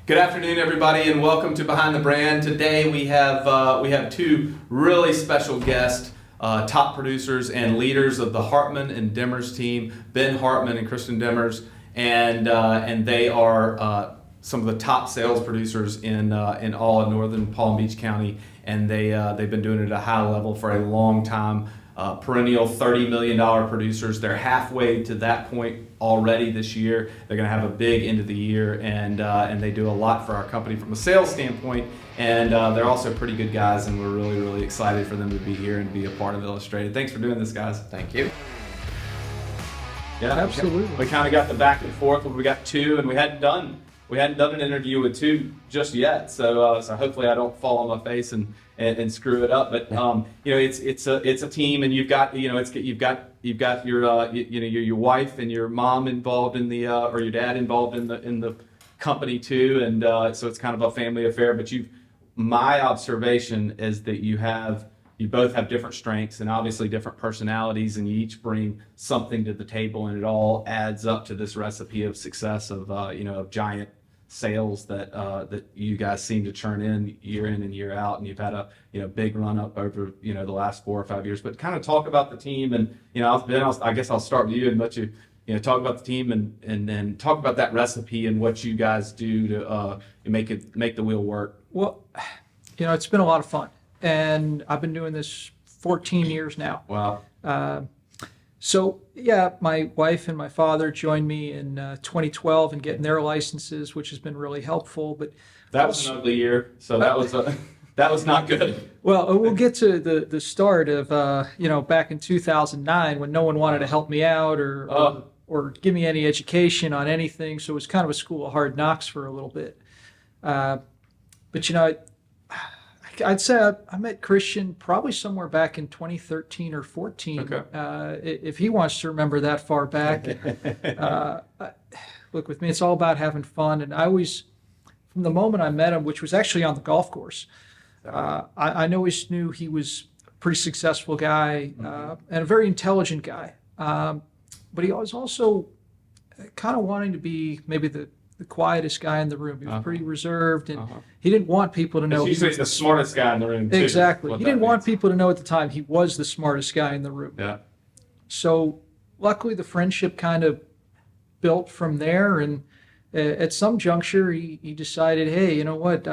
Good afternoon, everybody, and welcome to Behind the Brand. Today we have two really special guests, top producers and leaders of the Hartman and Demers team, Ben Hartman and Kristen Demers, and they are some of the top sales producers in all of northern Palm Beach County, and they've been doing it at a high level for a long time. Perennial $30 million producers. They're halfway to that point already this year. They're going to have a big end of the year, and they do a lot for our company from a sales standpoint. And they're also pretty good guys, and we're really, really excited for them to be here and be a part of Illustrated. Thanks for doing this, guys. Thank you. Yeah, absolutely. We kind of got the back and forth. We got two, and we hadn't done an interview with two just yet. So hopefully I don't fall on my face and screw it up. But it's a team, and you've got you've got your wife and your mom involved in the or your dad involved in the company too, and so it's kind of a family affair. But my observation is that you both have different strengths and obviously different personalities, and you each bring something to the table, and it all adds up to this recipe of success of giant sales that you guys seem to churn in and year out, and you've had a big run up over the last 4 or 5 years. But kind of talk about the team, and I guess I'll start with you and let you talk about the team and then talk about that recipe and what you guys do to make the wheel work. Well, it's been a lot of fun, and I've been doing this 14 years now. Wow. So yeah, my wife and my father joined me in 2012 in getting their licenses, which has been really helpful. But that was an ugly year, so that was not good. Well, we'll get to the start of back in 2009 when no one wanted to help me out or give me any education on anything. So it was kind of a school of hard knocks for a little bit. But I'd say I met Christian probably somewhere back in 2013 or 14. Okay. If he wants to remember that far back. Look, with me, it's all about having fun. And I always, from the moment I met him, which was actually on the golf course, I always knew he was a pretty successful guy and a very intelligent guy. But he was also kind of wanting to be maybe the quietest guy in the room. He was pretty reserved, and he didn't want people to know. He's usually the smartest guy in the room, too. Exactly. He didn't want people to know at the time he was the smartest guy in the room. Yeah. So luckily the friendship kind of built from there, and at some juncture he decided, hey, you know what,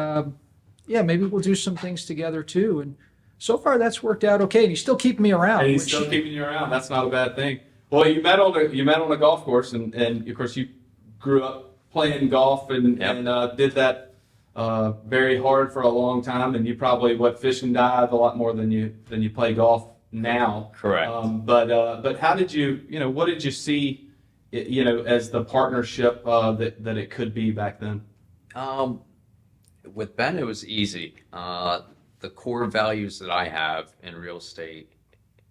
maybe we'll do some things together too. And so far that's worked out okay, and he's still keeping me around. And he's still keeping you around. That's not a bad thing. Well, you met on a golf course, and of course you grew up playing golf and did that very hard for a long time, and you probably fish and dive a lot more than you play golf now. Correct. But how did what did you see as the partnership that it could be back then? With Ben, it was easy. The core values that I have in real estate,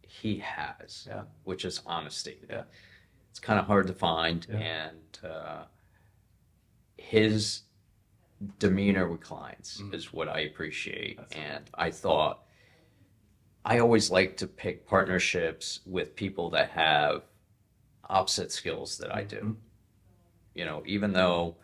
he has, which is honesty. Yeah. It's kind of hard to find, and his demeanor with clients is what I appreciate. And I thought I always like to pick partnerships with people that have opposite skills that I do. Even though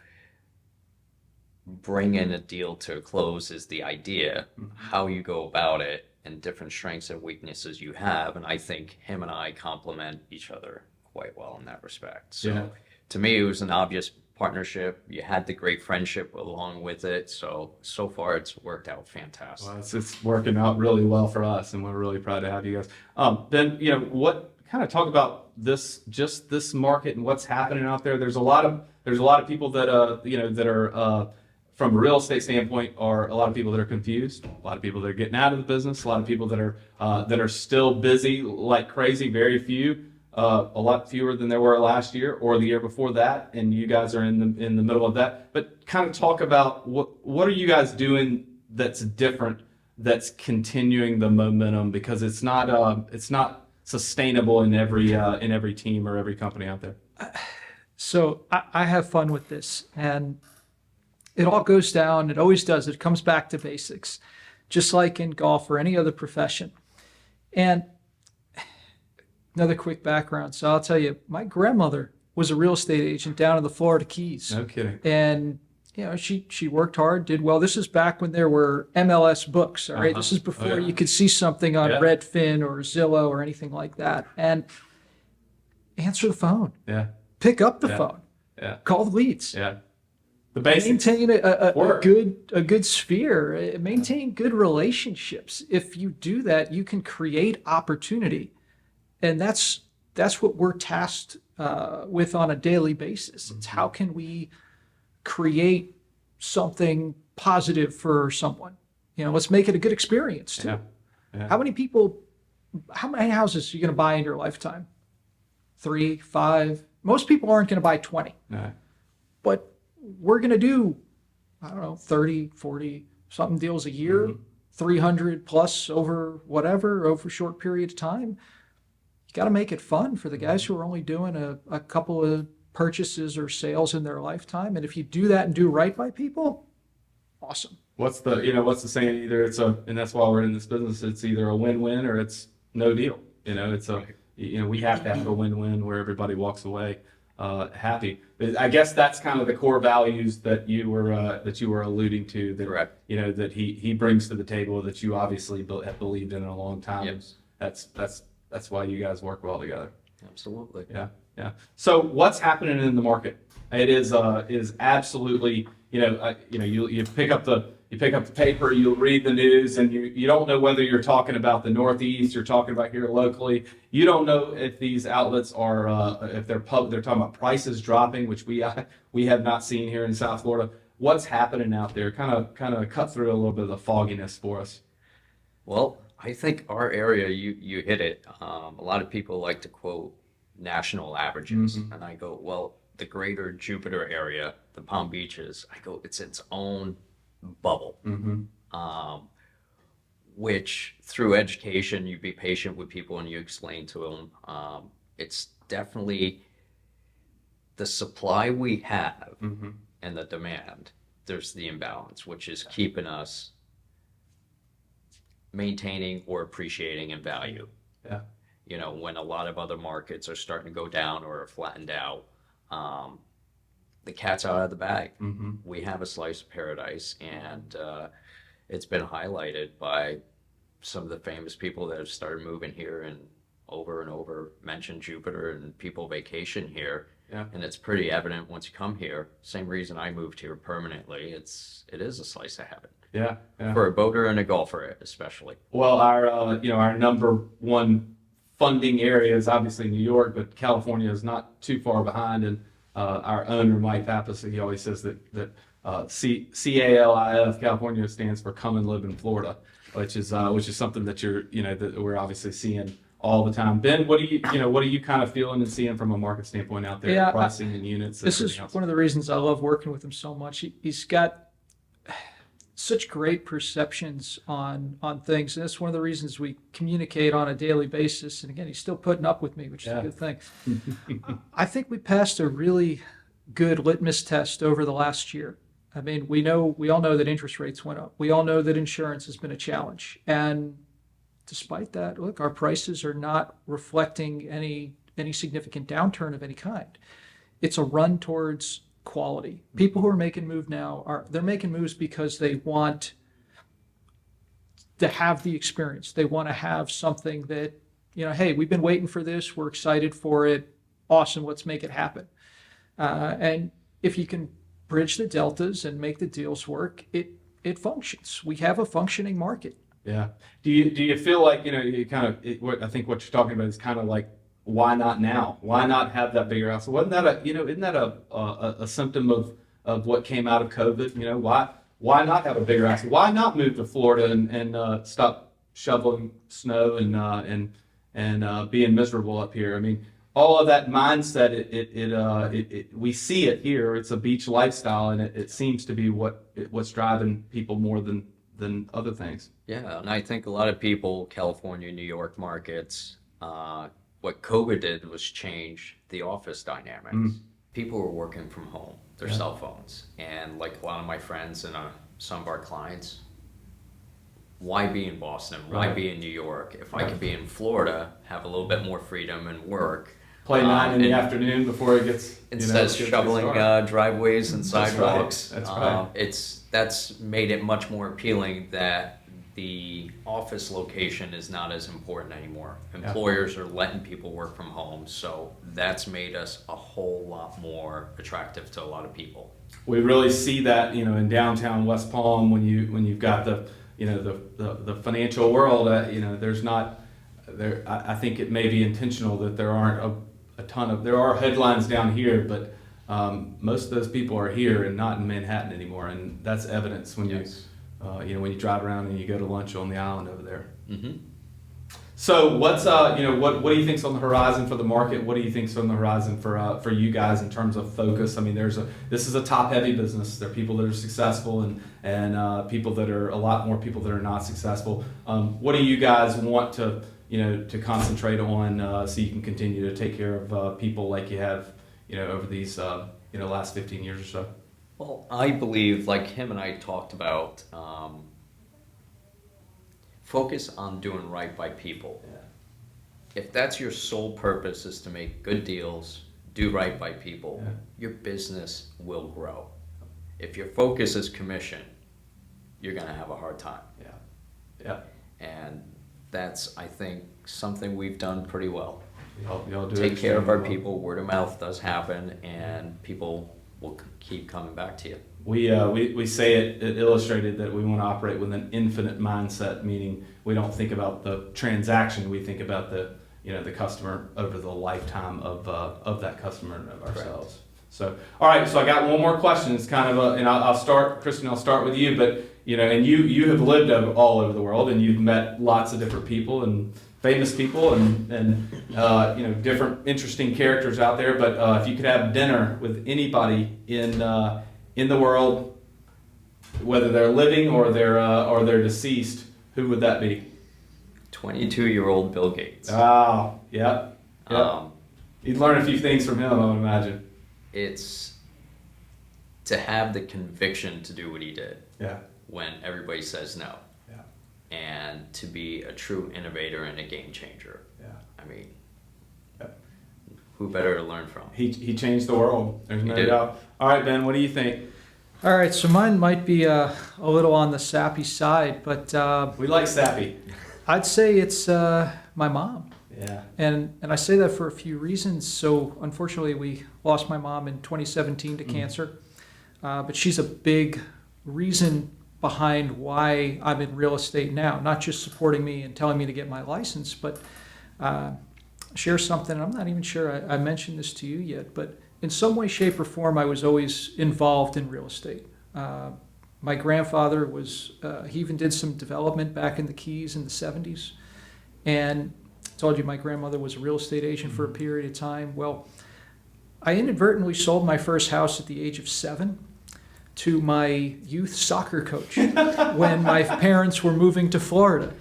bringing a deal to a close is the idea, how you go about it and different strengths and weaknesses you have. And I think him and I complement each other quite well in that respect. So to me, it was an obvious partnership. You had the great friendship along with it. So far it's worked out fantastic. Well, it's working out really well for us, and we're really proud to have you guys. Then, what kind of talk about this market and what's happening out there. There's a lot of people that that are from a real estate standpoint are a lot of people that are confused, a lot of people that are getting out of the business, a lot of people that are still busy like crazy, very few. A lot fewer than there were last year or the year before that, and you guys are in the middle of that. But kind of talk about what are you guys doing that's different, that's continuing the momentum, because it's not sustainable in every team or every company out there. So I have fun with this, and it all goes down. It always does. It comes back to basics, just like in golf or any other profession. And another quick background. So I'll tell you, my grandmother was a real estate agent down in the Florida Keys. No kidding. And, she worked hard, did well. This is back when there were MLS books, all right? This is before you could see something on Redfin or Zillow or anything like that. And answer the phone. Yeah. Pick up the phone. Yeah. Call the leads. Yeah. The basics. Maintain a good sphere. Maintain good relationships. If you do that, you can create opportunity, and that's what we're tasked with on a daily basis. It's how can we create something positive for someone? Let's make it a good experience too. Yeah. How many houses are you going to buy in your lifetime? 3, 5. Most people aren't going to buy 20. No. But we're going to do, 30, 40 something deals a year, 300 plus over a short period of time. You got to make it fun for the guys who are only doing a couple of purchases or sales in their lifetime. And if you do that and do right by people, awesome. What's the saying? Either and that's why we're in this business. It's either a win-win or it's no deal. We have to have a win-win where everybody walks away happy. I guess that's kind of the core values that you were alluding to. That, correct. That he brings to the table that you obviously have believed in a long time. Yes. That's why you guys work well together. Absolutely. Yeah. So what's happening in the market? It is absolutely you pick up the paper, you read the news, and you don't know whether you're talking about the Northeast, you're talking about here locally. You don't know if these outlets are if they're talking about prices dropping, which we have not seen here in South Florida. What's happening out there? Kind of cut through a little bit of the fogginess for us. Well, I think our area, you hit it. A lot of people like to quote national averages, and I go, well, the greater Jupiter area, the Palm Beaches, I go, it's its own bubble. Which through education, you be patient with people and you explain to them. It's definitely the supply we have and the demand. There's the imbalance, which is keeping us maintaining or appreciating in value. Yeah. When a lot of other markets are starting to go down or are flattened out, the cat's out of the bag. We have a slice of paradise, and it's been highlighted by some of the famous people that have started moving here and over mentioned Jupiter, and people vacation here. Yeah. And it's pretty evident once you come here. Same reason I moved here permanently. It is a slice of heaven. Yeah. For a boater and a golfer, especially. Well, our number one funding area is obviously New York, but California is not too far behind. And our owner, Mike Pappas, he always says that CALIF, California, stands for Come and Live in Florida, which is something that that we're obviously seeing all the time. Ben, what are you kind of feeling and seeing from a market standpoint out there, Yeah, pricing and units? This is one of the reasons I love working with him so much. He's got such great perceptions on things, and that's one of the reasons we communicate on a daily basis. And again, he's still putting up with me, which is a good thing. I think we passed a really good litmus test over the last year. I mean, we all know that interest rates went up. We all know that insurance has been a challenge, and despite that, look, our prices are not reflecting any significant downturn of any kind. It's a run towards quality. People who are making moves now they're making moves because they want to have the experience. They want to have something that, hey, we've been waiting for this. We're excited for it. Awesome. Let's make it happen. And if you can bridge the deltas and make the deals work, it functions. We have a functioning market. Yeah. Do you feel like, you kind of, I think what you're talking about is kind of like, why not now? Why not have that bigger house? Wasn't that isn't that a symptom of what came out of COVID? Why not have a bigger house? Why not move to Florida and stop shoveling snow and being miserable up here? I mean, all of that mindset, we see it here. It's a beach lifestyle, and it seems to be what's driving people more than other things. Yeah, and I think a lot of people, California, New York markets, what COVID did was change the office dynamics. People were working from home, their cell phones. And like a lot of my friends and some of our clients, why be in Boston? Why be in New York? If I could be in Florida, have a little bit more freedom and work, Play 9 in the afternoon before it gets, Instead of shoveling driveways and sidewalks. That's right. That's made it much more appealing that the office location is not as important anymore. Employers are letting people work from home, so that's made us a whole lot more attractive to a lot of people. We really see that, in downtown West Palm when you've got the financial world. There's not there. I think it may be intentional that there aren't a ton of. There are headlines down here, but most of those people are here and not in Manhattan anymore, and that's evidence when when you drive around and you go to lunch on the island over there. Mm-hmm. So what's what do you think's on the horizon for the market? What do you think's on the horizon for you guys in terms of focus? I mean, this is a top heavy business. There are people that are successful and people that are a lot more people that are not successful. What do you guys want to concentrate on so you can continue to take care of people like you have over these last 15 years or so? Well, I believe, like him and I talked about, focus on doing right by people. Yeah. If that's your sole purpose is to make good deals, do right by people, your business will grow. If your focus is commission, you're going to have a hard time. Yeah. And that's, I think, something we've done pretty well. Y'all do Take care of our people. Word of mouth does happen, and people will keep coming back to you. We say it at Illustrated that we want to operate with an infinite mindset, meaning we don't think about the transaction, we think about the customer over the lifetime of that customer and of ourselves. Correct. So, all right, so I got one more question. It's kind of and I'll start, Kristen, I'll start with you, but and you have lived all over the world and you've met lots of different people and famous people and different interesting characters out there. But if you could have dinner with anybody in the world, whether they're living or they're deceased, who would that be? 22-year-old Bill Gates. Oh, yeah. You'd learn a few things from him, I would imagine. It's to have the conviction to do what he did. Yeah. When everybody says no. And to be a true innovator and a game changer. Yeah. I mean, who better to learn from? He changed the world. There's no doubt. All right, Ben, what do you think? All right, so mine might be a little on the sappy side, but we like sappy. I'd say it's my mom. Yeah. And I say that for a few reasons. So unfortunately, we lost my mom in 2017 to cancer, but she's a big reason behind why I'm in real estate now, not just supporting me and telling me to get my license, but share something. I'm not even sure I mentioned this to you yet, but in some way, shape, or form, I was always involved in real estate. My grandfather he even did some development back in the Keys in the 70s. And I told you my grandmother was a real estate agent for a period of time. Well, I inadvertently sold my first house at the age of 7 to my youth soccer coach when my parents were moving to Florida.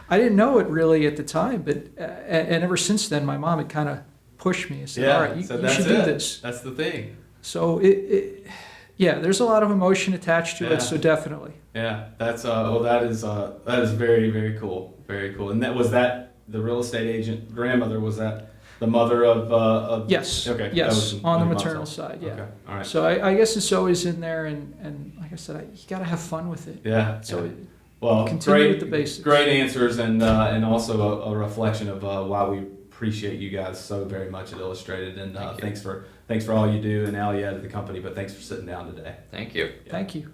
I didn't know it really at the time, but and ever since then, my mom had kind of pushed me and said, all right, you should do this. That's the thing. So there's a lot of emotion attached to it, so definitely. Yeah, that's that is very, very cool. Very cool. And was that the real estate agent grandmother, was that the mother of Yes. Okay. Yes, on the maternal side. Yeah. Okay. All right. So I guess it's always in there, and like I said, you got to have fun with it. Yeah. So well, continue with the basics. Great answers, and also a reflection of why we appreciate you guys so very much at Illustrated, and thanks for all you do, and Allie added the company, but thanks for sitting down today. Thank you. Thank you.